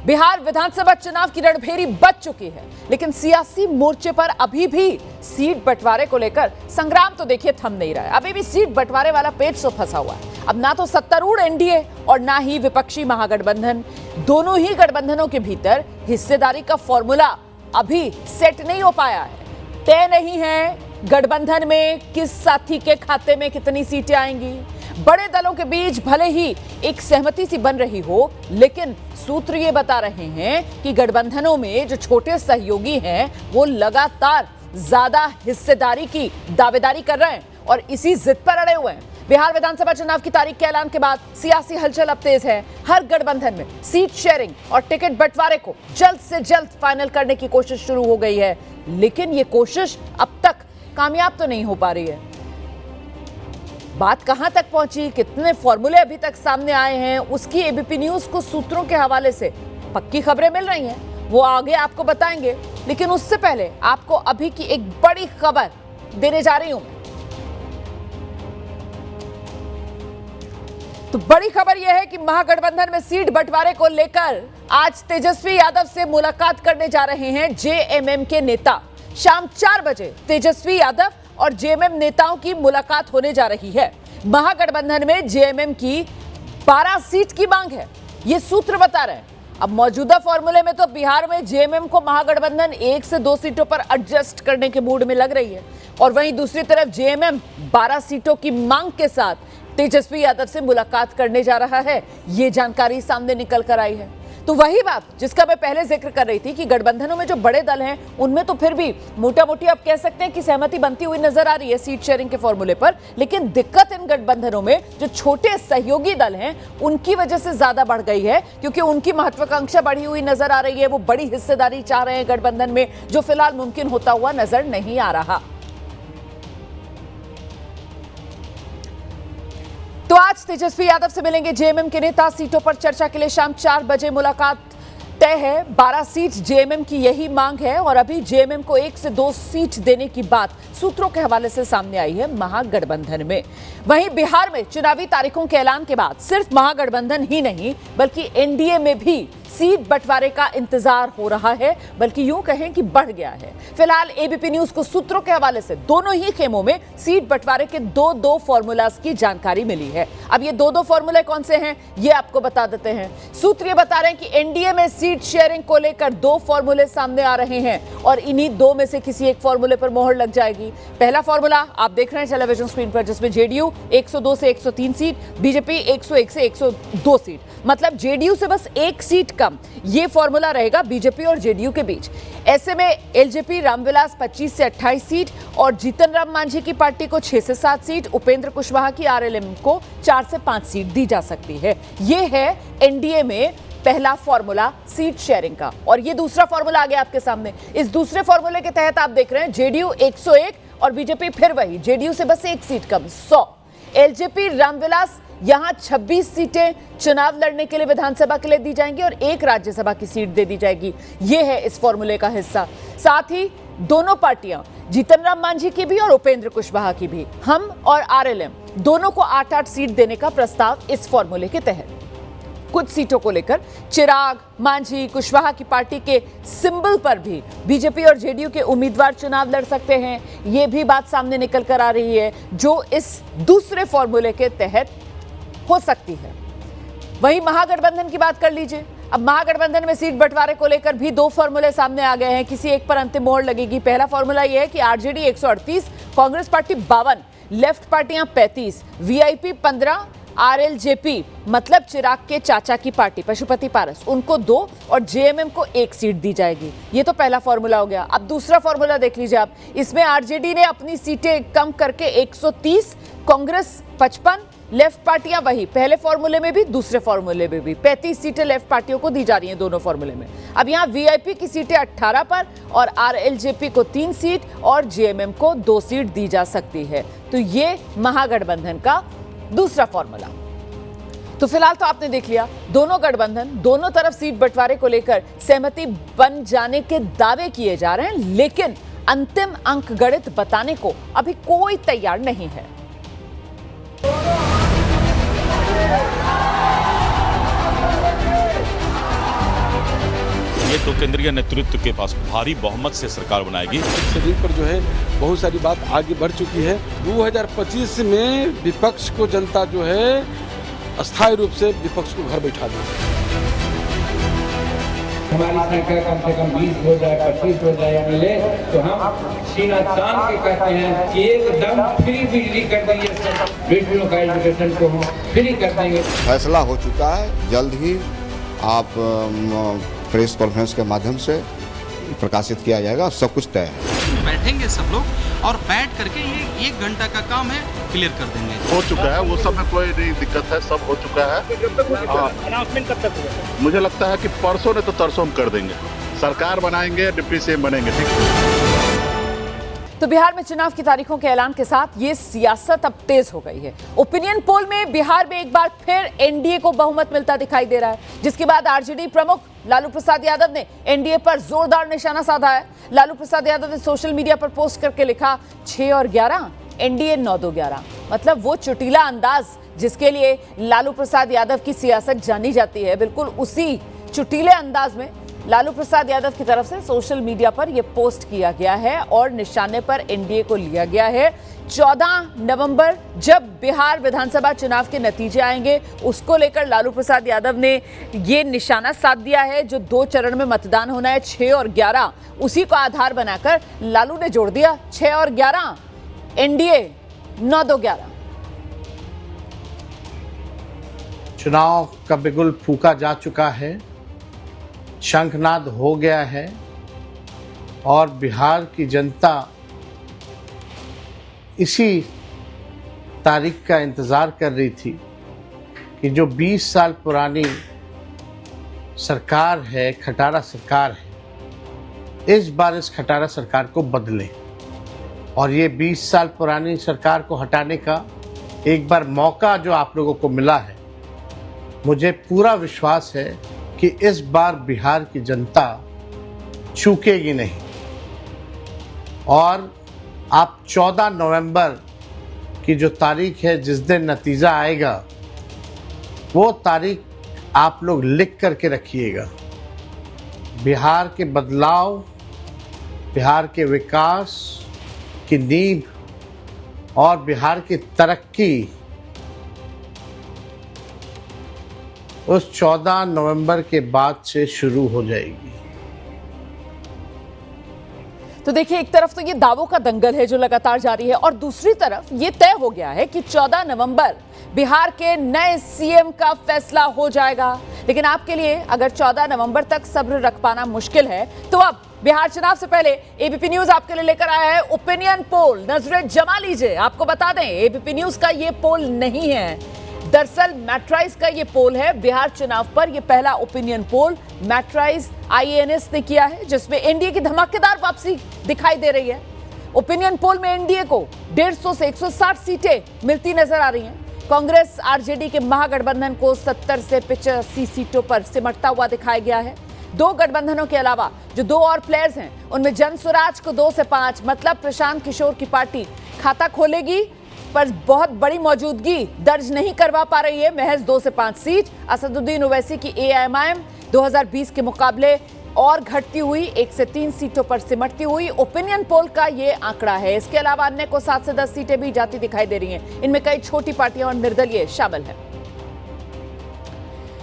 बिहार विधानसभा चुनाव की रणभेरी बज चुकी है, लेकिन सियासी मोर्चे पर अभी भी सीट बंटवारे को लेकर संग्राम तो देखिए थम नहीं रहा है। अभी भी सीट बंटवारे वाला पेच तो फंसा हुआ है। अब ना तो सत्तारूढ़ एनडीए और ना ही विपक्षी महागठबंधन, दोनों ही गठबंधनों के भीतर हिस्सेदारी का फॉर्मूला अभी सेट नहीं हो पाया है। तय नहीं है गठबंधन में किस साथी के खाते में कितनी सीटें आएंगी। बड़े दलों के बीच भले ही एक सहमति सी बन रही हो, लेकिन सूत्र ये बता रहे हैं कि गठबंधनों में जो छोटे सहयोगी हैं वो लगातार ज्यादा हिस्सेदारी की दावेदारी कर रहे हैं और इसी जिद पर अड़े हुए हैं। बिहार विधानसभा चुनाव की तारीख के ऐलान के बाद सियासी हलचल अब तेज है। हर गठबंधन में सीट शेयरिंग और टिकट बंटवारे को जल्द से जल्द फाइनल करने की कोशिश शुरू हो गई है, लेकिन ये कोशिश अब तक कामयाब तो नहीं हो पा रही है। बात कहां तक पहुंची, कितने फॉर्मूले अभी तक सामने आए हैं, उसकी एबीपी न्यूज को सूत्रों के हवाले से पक्की खबरें मिल रही हैं, वो आगे आपको बताएंगे। लेकिन उससे पहले आपको अभी की एक बड़ी खबर देने जा रही हूं। तो बड़ी खबर यह है कि महागठबंधन में सीट बंटवारे को लेकर आज तेजस्वी यादव से मुलाकात करने जा रहे हैं जेएमएम के नेता। शाम 4 बजे तेजस्वी यादव और जेएमएम नेताओं की मुलाकात होने जा रही है। महागठबंधन में जेएमएम की 12 सीट की मांग है, ये सूत्र बता रहे हैं। अब मौजूदा फॉर्मूले में तो बिहार में जेएमएम को महागठबंधन 1 से 2 सीटों पर एडजस्ट करने के मूड में लग रही है, और वहीं दूसरी तरफ जेएमएम 12 सीटों की मांग के साथ तेजस्वी यादव से मुलाकात करने जा रहा है। ये जानकारी सामने निकल कर आई है। तो वही बात जिसका मैं पहले जिक्र कर रही थी कि गठबंधनों में जो बड़े दल हैं उनमें तो फिर भी मोटा मोटी आप कह सकते हैं कि सहमति बनती हुई नजर आ रही है सीट शेयरिंग के फॉर्मूले पर, लेकिन दिक्कत इन गठबंधनों में जो छोटे सहयोगी दल हैं उनकी वजह से ज्यादा बढ़ गई है, क्योंकि उनकी महत्वाकांक्षा बढ़ी हुई नजर आ रही है। वो बड़ी हिस्सेदारी चाह रहे हैं गठबंधन में, जो फिलहाल मुमकिन होता हुआ नजर नहीं आ रहा। तो आज तेजस्वी यादव से मिलेंगे जेएमएम के नेता। सीटों पर चर्चा के लिए शाम 4 बजे मुलाकात तय है। 12 सीट जेएमएम की यही मांग है, और अभी जेएमएम को 1 से 2 सीट देने की बात सूत्रों के हवाले से सामने आई है महागठबंधन में। वहीं बिहार में चुनावी तारीखों के ऐलान के बाद सिर्फ महागठबंधन ही नहीं बल्कि एनडीए में भी सीट बंटवारे का इंतजार हो रहा है, बल्कि यूं कहें कि बढ़ गया है। फिलहाल एबीपी न्यूज को सूत्रों के हवाले से दोनों ही खेमों में सीट बंटवारे के दो फॉर्मूलाज की जानकारी मिली है। अब ये दो फॉर्मूले कौन से हैं ये आपको बता देते हैं। सूत्र ये बता रहे हैं कि एनडीए में सीट शेयरिंग को लेकर 2 फॉर्मूले सामने आ रहे हैं, और इन्हीं 2 में से किसी एक फॉर्मूले पर मोहर लग जाएगी। पहला फॉर्मूला आप देख रहे हैं टेलीविजन स्क्रीन पर, जिसमें जेडीयू 102 से 103 सीट, बीजेपी 101 से 102 सीट, मतलब जेडीयू से बस 1 सीट कम। ये फॉर्मूला रहेगा बीजेपी और जेडीयू के बीच। ऐसे में एलजेपी रामविलास 25 से 28 सीट और जीतन राम मांझी की पार्टी को 6 से 7 सीट, उपेंद्र कुशवाहा की आरएलएम को 4 से 5 सीट दी जा सकती है। ये है एनडीए में पहला फॉर्मूला सीट शेयरिंग का। और ये दूसरा फॉर्मूला आ गया आपके सामने। इस दूसरे फॉर्मूले के तहत आप देख रहे हैं जेडीयू 101 और बीजेपी फिर वही, जेडीयू से बस 1 सीट कम 100। एलजेपी रामविलास यहां 26 सीटें चुनाव लड़ने के लिए विधानसभा के लिए दी जाएंगी और 1 राज्यसभा की सीट दे दी जाएगी। यह है इस फॉर्मूले का हिस्सा। साथ ही दोनों पार्टियां, जीतन राम मांझी की भी और उपेंद्र कुशवाहा की भी, हम और आरएलएम दोनों को 8-8 सीट देने का प्रस्ताव इस फॉर्मूले के तहत। कुछ सीटों को लेकर चिराग, मांझी, कुशवाहा की पार्टी के सिंबल पर भी बीजेपी और जेडीयू के उम्मीदवार चुनाव लड़ सकते हैं। यह भी बात सामने निकल कर आ रही है, जो इस दूसरे फॉर्मूले के तहत हो सकती है। वहीं महागठबंधन की बात कर लीजिए। अब महागठबंधन में सीट बंटवारे को लेकर भी 2 फॉर्मूले सामने आ गए हैं, किसी एक पर अंतिम मोहर लगेगी। पहला फॉर्मूला यह है कि आरजेडी 138, कांग्रेस पार्टी 52, लेफ्ट पार्टियां 35, वीआईपी 15, आरएलजेपी मतलब चिराग के चाचा की पार्टी पशुपति पारस, उनको 2 और जेएमएम को 1 सीट दी जाएगी। ये तो पहला फॉर्मूला हो गया। अब दूसरा फॉर्मूला देख लीजिए आप। इसमें आरजेडी ने अपनी सीटें कम करके 130, कांग्रेस 55, लेफ्ट पार्टियां वही, पहले फॉर्मूले में भी दूसरे फॉर्मूले में भी 35 सीटें लेफ्ट पार्टियों को दी जा रही हैं दोनों फॉर्मूले में। अब यहां वीआईपी की सीटें 18 पर और आरएलजेपी को 3 सीट और जेएमएम को 2 सीट दी जा सकती है। तो ये महागठबंधन का दूसरा फॉर्मूला। तो फिलहाल तो आपने देख लिया, दोनों गठबंधन दोनों तरफ सीट बंटवारे को लेकर सहमति बन जाने के दावे किए जा रहे हैं, लेकिन अंतिम अंक गणित बताने को अभी कोई तैयार नहीं है। ये तो केंद्रीय नेतृत्व के पास भारी बहुमत से सरकार बनाएगी। शरीर पर जो है बहुत सारी बात आगे बढ़ चुकी है। 2025 में विपक्ष को जनता जो है अस्थायी रूप से विपक्ष को घर बैठा देगी। हमारी संख्या कम से कम 20 हो जाए, 25 हो जाए मिले तो हम सीना तान के कहते हैं कि एकदम फ्री बिजली कर देंगे, बेटियों का एजुकेशन को हम फ्री कर देंगे। फैसला हो चुका है, जल्द ही आप प्रेस कॉन्फ्रेंस के माध्यम से प्रकाशित किया जाएगा। सब कुछ तय है। बैठेंगे सब लोग और बैठ करके ये 1 घंटा का काम है क्लियर कर देंगे। हो चुका है, वो सब में कोई नहीं दिक्कत है, सब हो चुका है। अनाउंसमेंट कब तक होगा? मुझे लगता है कि परसों ने तो तरसों हम कर देंगे, सरकार बनाएंगे, डिप्टी सीएम बनेंगे। ठीक। तो बिहार में चुनाव की तारीखों के ऐलान के साथ ये सियासत अब तेज हो गई है। ओपिनियन पोल में बिहार में एक बार फिर एनडीए को बहुमत मिलता दिखाई दे रहा है, जिसके बाद आरजेडी प्रमुख लालू प्रसाद यादव ने एनडीए पर जोरदार निशाना साधा है। लालू प्रसाद यादव ने सोशल मीडिया पर पोस्ट करके लिखा 6 और 11 एनडीए 9-2-11। मतलब वो चुटीला अंदाज जिसके लिए लालू प्रसाद यादव की सियासत जानी जाती है, बिल्कुल उसी चुटीले अंदाज में लालू प्रसाद यादव की तरफ से सोशल मीडिया पर यह पोस्ट किया गया है और निशाने पर एनडीए को लिया गया है। 14 नवंबर जब बिहार विधानसभा चुनाव के नतीजे आएंगे, उसको लेकर लालू प्रसाद यादव ने ये निशाना साध दिया है। जो 2 चरण में मतदान होना है, 6 और 11, उसी को आधार बनाकर लालू ने जोड़ दिया 6 और 11 एनडीए 9-2-11। चुनाव का बिगुल फूका जा चुका है, शंखनाद हो गया है और बिहार की जनता इसी तारीख का इंतज़ार कर रही थी कि जो 20 साल पुरानी सरकार है, खटारा सरकार है, इस बार इस खटारा सरकार को बदले और ये 20 साल पुरानी सरकार को हटाने का एक बार मौका जो आप लोगों को मिला है, मुझे पूरा विश्वास है कि इस बार बिहार की जनता चूकेगी नहीं और आप 14 नवंबर की जो तारीख है, जिस दिन नतीजा आएगा, वो तारीख आप लोग लिख करके रखिएगा। बिहार के बदलाव, बिहार के विकास की नींव और बिहार की तरक्की उस 14 नवंबर के बाद से शुरू हो जाएगी। तो देखिए, एक तरफ तो ये दावों का दंगल है जो लगातार जारी है और दूसरी तरफ ये तय हो गया है कि 14 नवंबर बिहार के नए सीएम का फैसला हो जाएगा। लेकिन आपके लिए अगर 14 नवंबर तक सब्र रख पाना मुश्किल है, तो अब बिहार चुनाव से पहले एबीपी न्यूज आपके लिए लेकर आया है ओपिनियन पोल। नजरें जमा लीजिए। आपको बता दें, एबीपी न्यूज का ये पोल नहीं है, दरअसल मैट्राइज का ये पोल है। बिहार चुनाव पर ये पहला ओपिनियन पोल मैट्राइज आईएनएस ने किया है, जिसमें एनडीए की धमाकेदार वापसी दिखाई दे रही है। ओपिनियन पोल में एनडीए को 150 से 160 सीटें मिलती नजर आ रही हैं। कांग्रेस आरजेडी के महागठबंधन को 70 से 85 सीटों पर सिमटता हुआ दिखाया गया है। 2 गठबंधनों के अलावा जो 2 और प्लेयर्स हैं, उनमें जनसुराज को 2 से 5, मतलब प्रशांत किशोर की पार्टी खाता खोलेगी पर बहुत बड़ी मौजूदगी दर्ज नहीं करवा पा रही है, महज 2 से 5 सीट। असदुद्दीन ओवैसी की एआईएमआईएम 2020 के मुकाबले और घटती हुई 1 से 3 सीटों पर सिमटती हुई ओपिनियन पोल का ये आंकड़ा है। इसके अलावा अन्य को 7 से 10 सीटें भी जाती दिखाई दे रही हैं। इनमें कई छोटी पार्टियां और निर्दलीय शामिल हैं।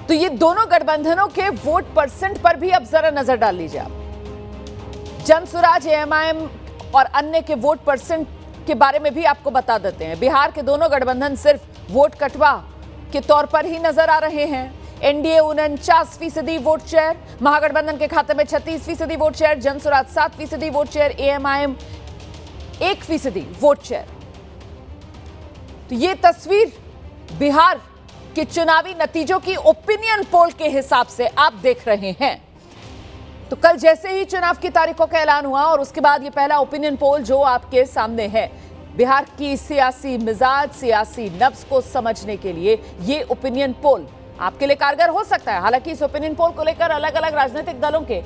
तो ये दोनों गठबंधनों के वोट परसेंट पर भी अब जरा नजर डाल लीजिए आप। जनसुराज, एएमआईएम और अन्य के वोट परसेंट के बारे में भी आपको बता देते हैं। बिहार के दोनों गठबंधन सिर्फ वोट कटवा के तौर पर ही नजर आ रहे हैं। एनडीए 49% वोट शेयर, महागठबंधन के खाते में 36% vote share, Jansuraaj 7% vote share, AIMIM 1% vote share. तो ये तस्वीर बिहार के चुनावी नतीजों की ओपिनियन पोल के हिसाब से आप देख रहे हैं। तो कल जैसे ही चुनाव की तारीखों का ऐलान हुआ और उसके बाद ये पहला ओपिनियन पोल जो आपके सामने है, बिहार की सियासी मिजाज, सियासी नब्ज को समझने के लिए ये ओपिनियन पोल आपके लिए कारगर हो सकता है। हालांकि इस ओपिनियन पोल को लेकर अलग अलग राजनीतिक दलों के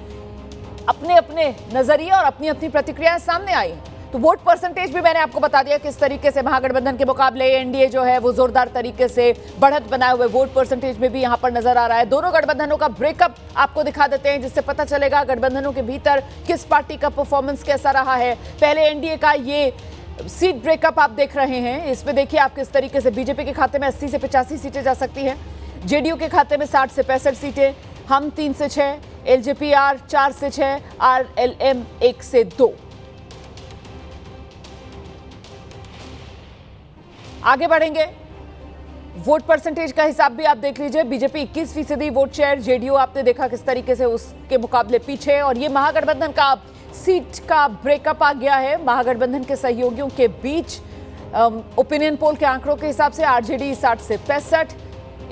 अपने अपने नजरिए और अपनी अपनी प्रतिक्रियाएं सामने आई हैं। तो वोट परसेंटेज भी मैंने आपको बता दिया किस तरीके से महागठबंधन के मुकाबले एनडीए जो है वो जोरदार तरीके से बढ़त बनाए हुए वोट परसेंटेज में भी यहां पर नजर आ रहा है। दोनों गठबंधनों का ब्रेकअप आपको दिखा देते हैं जिससे पता चलेगा गठबंधनों के भीतर किस पार्टी का परफॉर्मेंस कैसा रहा है। पहले एनडीए का ये सीट ब्रेकअप आप देख रहे हैं, इसमें देखिए आप किस तरीके से बीजेपी के खाते में 80 से 85 सीटें जा सकती हैं, जेडीयू के खाते में 60 से 65 सीटें, हम 3 से 6, एलजेपीआर 4 से 6, आरएलएम 1 से 2। आगे बढ़ेंगे, वोट परसेंटेज का हिसाब भी आप देख लीजिए। बीजेपी 21% वोट शेयर, जेडीयू आपने देखा किस तरीके से उसके मुकाबले पीछे, और ये महागठबंधन का सीट का ब्रेकअप आ गया है महागठबंधन के सहयोगियों के बीच। ओपिनियन पोल के आंकड़ों के हिसाब से आरजेडी 60 से 65,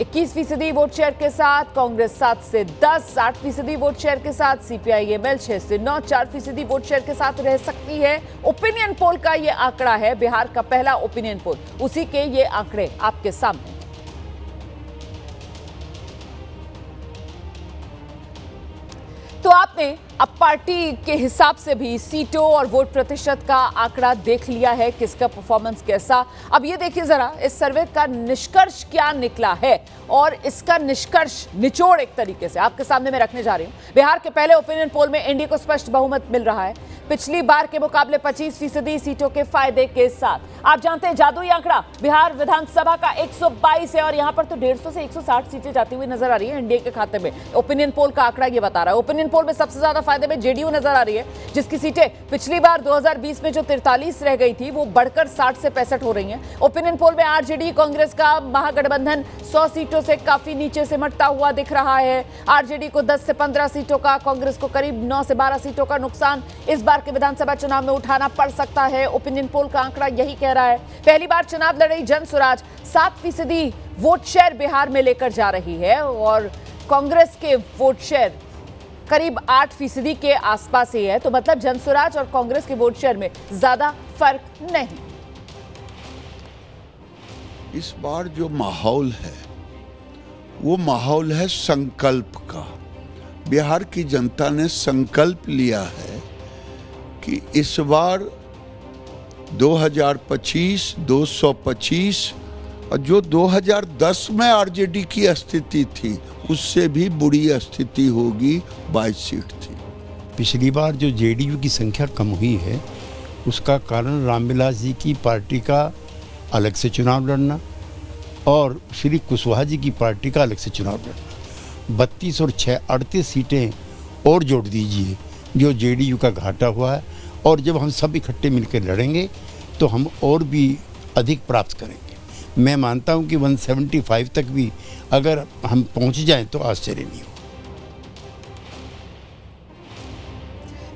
21% वोट शेयर के साथ कांग्रेस 7 से 10, 8% वोट शेयर के साथ सीपीआई-एमएल 6 से 9, 4% वोट शेयर के साथ रह सकती है। ओपिनियन पोल का ये आंकड़ा है, बिहार का पहला ओपिनियन पोल, उसी के ये आंकड़े आपके सामने। तो आपने अब पार्टी के हिसाब से भी सीटों और वोट प्रतिशत का आंकड़ा देख लिया है, किसका परफॉर्मेंस कैसा। अब ये देखिए जरा इस सर्वे का निष्कर्ष क्या निकला है, और इसका निष्कर्ष निचोड़ एक तरीके से आपके सामने मैं रखने जा रही हूं। बिहार के पहले ओपिनियन पोल में एनडीए को स्पष्ट बहुमत मिल रहा है, पिछली बार के मुकाबले 25% सीटों के फायदे के साथ। आप जानते हैं जादुई आंकड़ा बिहार विधानसभा का 122 है, और यहां पर तो 150 से 160 सीटें जाती हुई नजर आ रही है एनडीए के खाते में। ओपिनियन पोल का आंकड़ा ये बता रहा है। ओपिनियन पोल में सबसे ज्यादा फायदे में जेडीयू नजर आ रही है, जिसकी सीटें पिछली बार 2020 में जो 43 रह गई थी वो बढ़कर 60 से 65 हो रही हैं। ओपिनियन पोल में आरजेडी कांग्रेस का महागठबंधन 100 सीटों से काफी नीचे सिमटता हुआ दिख रहा है। आरजेडी को 10 से 15 सीटों का, कांग्रेस को करीब 9 से 12 सीटों का नुकसान इस बार के विधानसभा चुनाव में उठाना पड़ सकता है। ओपिनियन पोल का आंकड़ा यही कह रहा है। पहली बार चुनाव लड़ रही जनसुराज 7% वोट शेयर बिहार में लेकर जा रही है, और कांग्रेस के वोट शेयर करीब 8% के आसपास ही है। तो मतलब जनसुराज और कांग्रेस के वोट शेयर में ज्यादा फर्क नहीं। इस बार जो माहौल है वो माहौल है संकल्प का। बिहार की जनता ने संकल्प लिया है कि इस बार 2025, 225 और जो 2010 में आरजेडी की स्थिति थी उससे भी बुरी स्थिति होगी, 22 सीट थी। पिछली बार जो जेडीयू की संख्या कम हुई है उसका कारण रामविलास जी की पार्टी का अलग से चुनाव लड़ना और श्री कुशवाहा जी की पार्टी का अलग से चुनाव लड़ना। 32 और 6 38 सीटें और जोड़ दीजिए जो जेडीयू का घाटा हुआ है, और जब हम सब इकट्ठे मिलकर लड़ेंगे तो हम और भी अधिक प्राप्त करेंगे। मैं मानता हूं कि 175 तक भी अगर हम पहुंच जाएं तो आश्चर्य नहीं हो।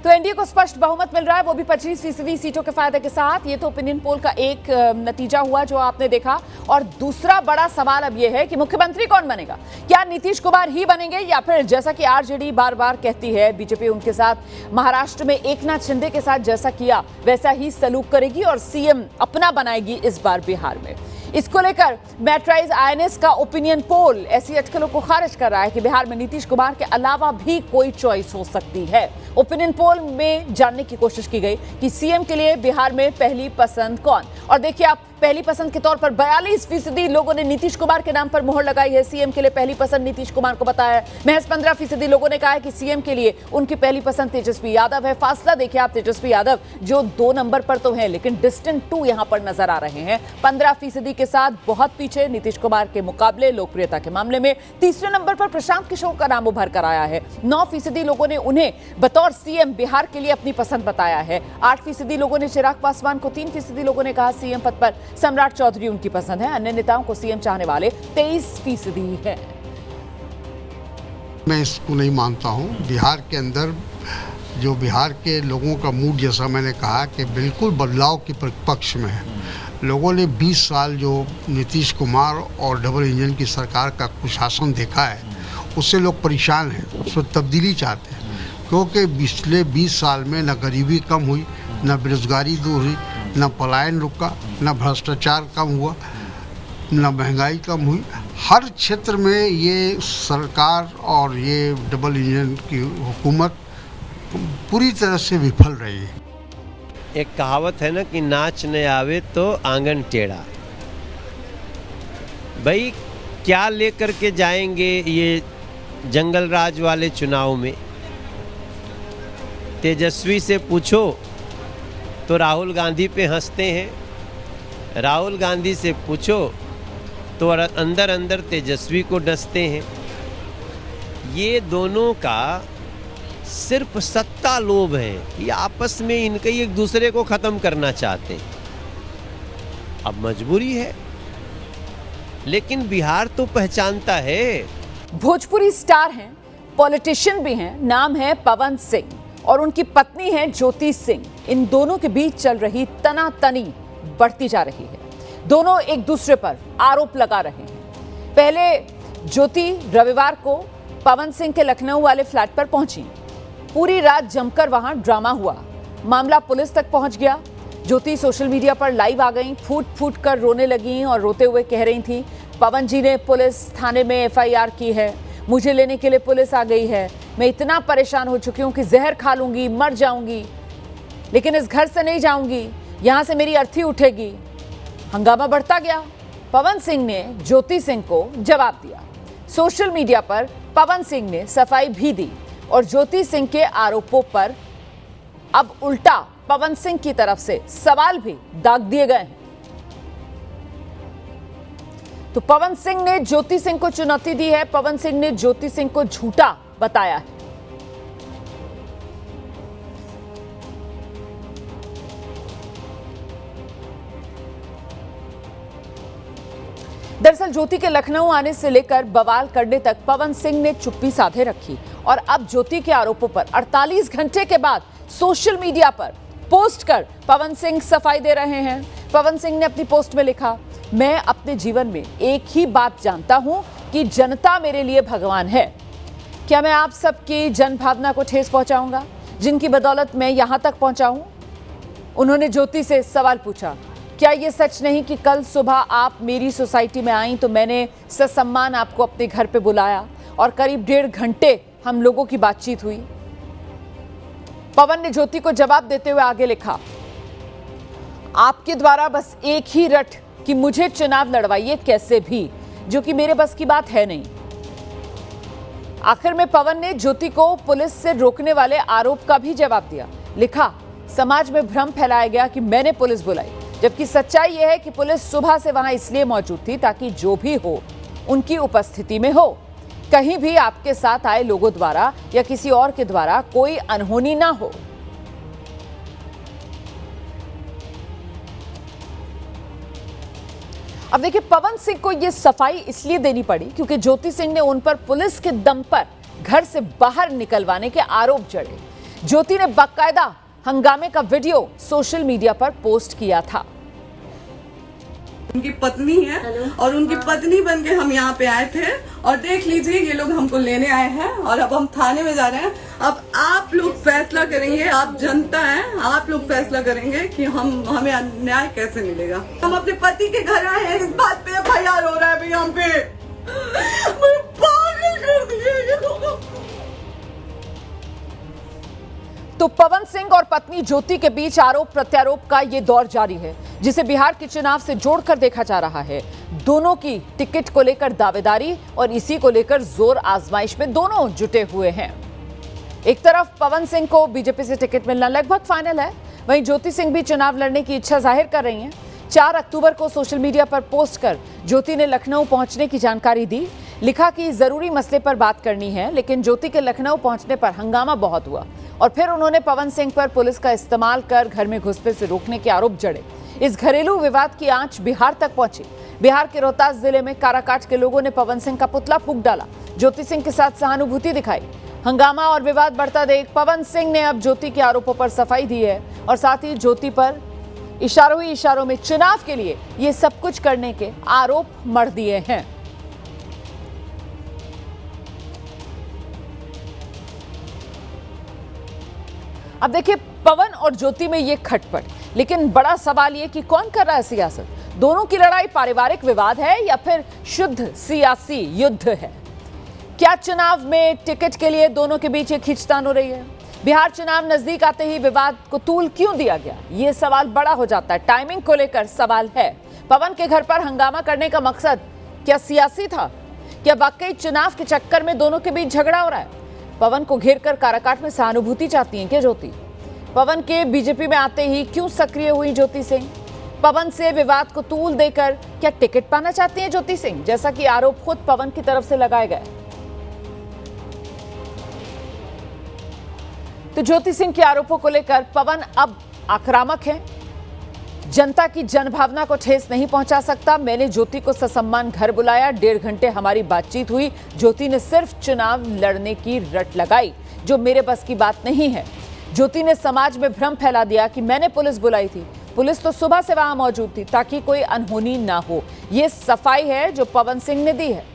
तो एनडीए को स्पष्ट बहुमत मिल रहा है, वो भी 25% सीटों के फायदे के साथ। ये तो ओपिनियन पोल का एक नतीजा हुआ जो आपने देखा। और दूसरा बड़ा सवाल अब ये है कि मुख्यमंत्री कौन बनेगा। क्या नीतीश कुमार ही बनेंगे, या फिर जैसा कि आरजेडी बार बार कहती है बीजेपी उनके साथ महाराष्ट्र में एकनाथ शिंदे के साथ जैसा किया वैसा ही सलूक करेगी और सीएम अपना बनाएगी इस बार बिहार में। इसको लेकर मैट्राइज आईएनएस का ओपिनियन पोल ऐसी अटकलों को खारिज कर रहा है कि बिहार में नीतीश कुमार के अलावा भी कोई चॉइस हो सकती है। ओपिनियन पोल में जानने की कोशिश की गई कि सीएम के लिए बिहार में पहली पसंद कौन, और देखिए आप पहली पसंद के तौर पर 42% लोगों ने नीतीश कुमार के नाम पर मोहर लगाई है। सीएम के लिए पहली पसंद नीतीश कुमार को बताया है। महज 15% लोगों ने कहा है कि सीएम के लिए उनकी पहली पसंद तेजस्वी यादव है। फासला देखिए आप, तेजस्वी यादव जो 2 नंबर पर तो हैं लेकिन डिस्टेंट 2 यहां पर नजर आ रहे हैं। 15% के साथ बहुत पीछे नीतीश कुमार के मुकाबले लोकप्रियता के मामले में। तीसरे नंबर पर प्रशांत किशोर का नाम उभर कर आया है। 9% लोगों ने उन्हें बतौर सीएम बिहार के लिए अपनी पसंद बताया है। 8% लोगों ने चिराग पासवान को, 3% लोगों ने कहा सीएम पद पर सम्राट चौधरी उनकी पसंद है। अन्य नेताओं को सीएम चाहने वाले 23% हैं। मैं इसको नहीं मानता हूं। बिहार के अंदर जो बिहार के लोगों का मूड, जैसा मैंने कहा कि बिल्कुल बदलाव के पक्ष में है। लोगों ने 20 साल जो नीतीश कुमार और डबल इंजन की सरकार का कुशासन देखा है उससे लोग परेशान हैं, उसमें तब्दीली चाहते हैं। क्योंकि पिछले 20 साल में न गरीबी कम हुई, न बेरोजगारी दूर हुई, न पलायन रुका, न भ्रष्टाचार कम हुआ, न महंगाई कम हुई। हर क्षेत्र में ये सरकार और ये डबल इंजन की हुकूमत पूरी तरह से विफल रही है। एक कहावत है ना कि नाच न आवे तो आंगन टेढ़ा। भाई क्या लेकर के जाएंगे ये जंगल राज वाले चुनाव में? तेजस्वी से पूछो तो राहुल गांधी पे हंसते हैं, राहुल गांधी से पूछो तो अंदर अंदर तेजस्वी को डसते हैं। ये दोनों का सिर्फ सत्ता लोभ है, ये आपस में इनके एक दूसरे को ख़त्म करना चाहते हैं। अब मजबूरी है, लेकिन बिहार तो पहचानता है। भोजपुरी स्टार हैं, पॉलिटिशियन भी हैं, नाम है पवन सिंह और उनकी पत्नी है ज्योति सिंह। इन दोनों के बीच चल रही तनातनी बढ़ती जा रही है। दोनों एक दूसरे पर आरोप लगा रहे हैं। पहले ज्योति रविवार को पवन सिंह के लखनऊ वाले फ्लैट पर पहुंची। पूरी रात जमकर वहां ड्रामा हुआ। मामला पुलिस तक पहुंच गया। ज्योति सोशल मीडिया पर लाइव आ गईं, फूट फूट कर रोने लगीं और रोते हुए कह रही थी, पवन जी ने पुलिस थाने में एफआईआर की है, मुझे लेने के लिए पुलिस आ गई है, मैं इतना परेशान हो चुकी हूं कि जहर खा लूंगी, मर जाऊंगी, लेकिन इस घर से नहीं जाऊंगी, यहां से मेरी अर्थी उठेगी। हंगामा बढ़ता गया। पवन सिंह ने ज्योति सिंह को जवाब दिया। सोशल मीडिया पर पवन सिंह ने सफाई भी दी और ज्योति सिंह के आरोपों पर अब उल्टा पवन सिंह की तरफ से सवाल भी दाग दिए गए हैं। तो पवन सिंह ने ज्योति सिंह को चुनौती दी है। पवन सिंह ने ज्योति सिंह को झूठा बताया है। दरअसल ज्योति के लखनऊ आने से लेकर बवाल करने तक पवन सिंह ने चुप्पी साधे रखी और अब ज्योति के आरोपों पर 48 घंटे के बाद सोशल मीडिया पर पोस्ट कर पवन सिंह सफाई दे रहे हैं। पवन सिंह ने अपनी पोस्ट में लिखा, मैं अपने जीवन में एक ही बात जानता हूं कि जनता मेरे लिए भगवान है। क्या मैं आप सबकी जनभावना को ठेस पहुंचाऊंगा, जिनकी बदौलत मैं यहां तक पहुंचा हूं? उन्होंने ज्योति से सवाल पूछा, क्या ये सच नहीं कि कल सुबह आप मेरी सोसाइटी में आई तो मैंने ससम्मान आपको अपने घर पे बुलाया और करीब 1.5 घंटे हम लोगों की बातचीत हुई? पवन ने ज्योति को जवाब देते हुए आगे लिखा, आपके द्वारा बस एक ही रट कि मुझे चुनाव लड़वाइए कैसे भी, जो कि मेरे बस की बात है नहीं। आखिर में पवन ने ज्योति को पुलिस से रोकने वाले आरोप का भी जवाब दिया। लिखा, समाज में भ्रम फैलाया गया कि मैंने पुलिस बुलाई, जबकि सच्चाई यह है कि पुलिस सुबह से वहां इसलिए मौजूद थी ताकि जो भी हो उनकी उपस्थिति में हो, कहीं भी आपके साथ आए लोगों द्वारा या किसी और के द्वारा कोई अनहोनी ना हो। अब देखिए, पवन सिंह को यह सफाई इसलिए देनी पड़ी क्योंकि ज्योति सिंह ने उन पर पुलिस के दम पर घर से बाहर निकलवाने के आरोप जड़े। ज्योति ने बाकायदा हंगामे का वीडियो सोशल मीडिया पर पोस्ट किया था। उनकी पत्नी है और उनकी पत्नी बन के हम यहाँ पे आए थे और देख लीजिए ये लोग हमको लेने आए हैं और अब हम थाने में जा रहे हैं। अब आप लोग फैसला करेंगे, आप जनता हैं, आप लोग फैसला करेंगे कि हमें न्याय कैसे मिलेगा। हम अपने पति के घर आए हैं, इस बात पे एफआईआर हो रहा है भैया हम पे। पागल कर दिए ये लोग। तो पवन सिंह और पत्नी ज्योति के बीच आरोप प्रत्यारोप का ये दौर जारी है, जिसे बिहार के चुनाव से जोड़कर देखा जा रहा है। दोनों की टिकट को लेकर दावेदारी और इसी को लेकर जोर आजमाइश में दोनों जुटे हुए हैं। एक तरफ पवन सिंह को बीजेपी से टिकट मिलना लगभग फाइनल है, वहीं ज्योति सिंह भी चुनाव लड़ने की इच्छा जाहिर कर रही हैं। 4 अक्टूबर को सोशल मीडिया पर पोस्ट कर ज्योति ने लखनऊ पहुंचने की जानकारी दी। लिखा कि जरूरी मसले पर बात करनी है, लेकिन ज्योति के लखनऊ पहुंचने पर हंगामा बहुत हुआ और फिर उन्होंने पवन सिंह पर पुलिस का इस्तेमाल कर घर में घुसने से रोकने के आरोप जड़े। इस घरेलू विवाद की आंच बिहार तक पहुंची। बिहार के रोहतास जिले में काराकाट के लोगों ने पवन सिंह का पुतला फूंक डाला, ज्योति सिंह के साथ सहानुभूति दिखाई। हंगामा और विवाद बढ़ता देख पवन सिंह ने अब ज्योति के आरोपों पर सफाई दी है और साथ ही ज्योति पर इशारों ही इशारों में चुनाव के लिए ये सब कुछ करने के आरोप मढ़ दिए हैं। अब देखिए, पवन और ज्योति में ये खटपट, लेकिन बड़ा सवाल ये कि कौन कर रहा है सियासत? दोनों की लड़ाई पारिवारिक विवाद है या फिर शुद्ध सियासी युद्ध है? क्या चुनाव में टिकट के लिए दोनों के बीच एक खींचतान हो रही है? बिहार चुनाव नजदीक आते ही विवाद को तूल क्यों दिया गया, ये सवाल बड़ा हो जाता है। टाइमिंग को लेकर सवाल है। पवन के घर पर हंगामा करने का मकसद क्या सियासी था? क्या वाकई चुनाव के चक्कर में दोनों के बीच झगड़ा हो रहा है? पवन को घेरकर काराकाट में सहानुभूति चाहती हैं क्या ज्योति? पवन के बीजेपी में आते ही क्यों सक्रिय हुई ज्योति सिंह? पवन से विवाद को तूल देकर क्या टिकट पाना चाहती हैं ज्योति सिंह, जैसा कि आरोप खुद पवन की तरफ से लगाए गए? तो ज्योति सिंह के आरोपों को लेकर पवन अब आक्रामक है। जनता की जनभावना को ठेस नहीं पहुंचा सकता। मैंने ज्योति को ससम्मान घर बुलाया, 1.5 घंटे हमारी बातचीत हुई। ज्योति ने सिर्फ चुनाव लड़ने की रट लगाई, जो मेरे बस की बात नहीं है। ज्योति ने समाज में भ्रम फैला दिया कि मैंने पुलिस बुलाई थी। पुलिस तो सुबह से वहां मौजूद थी ताकि कोई अनहोनी ना हो। ये सफाई है जो पवन सिंह ने दी है।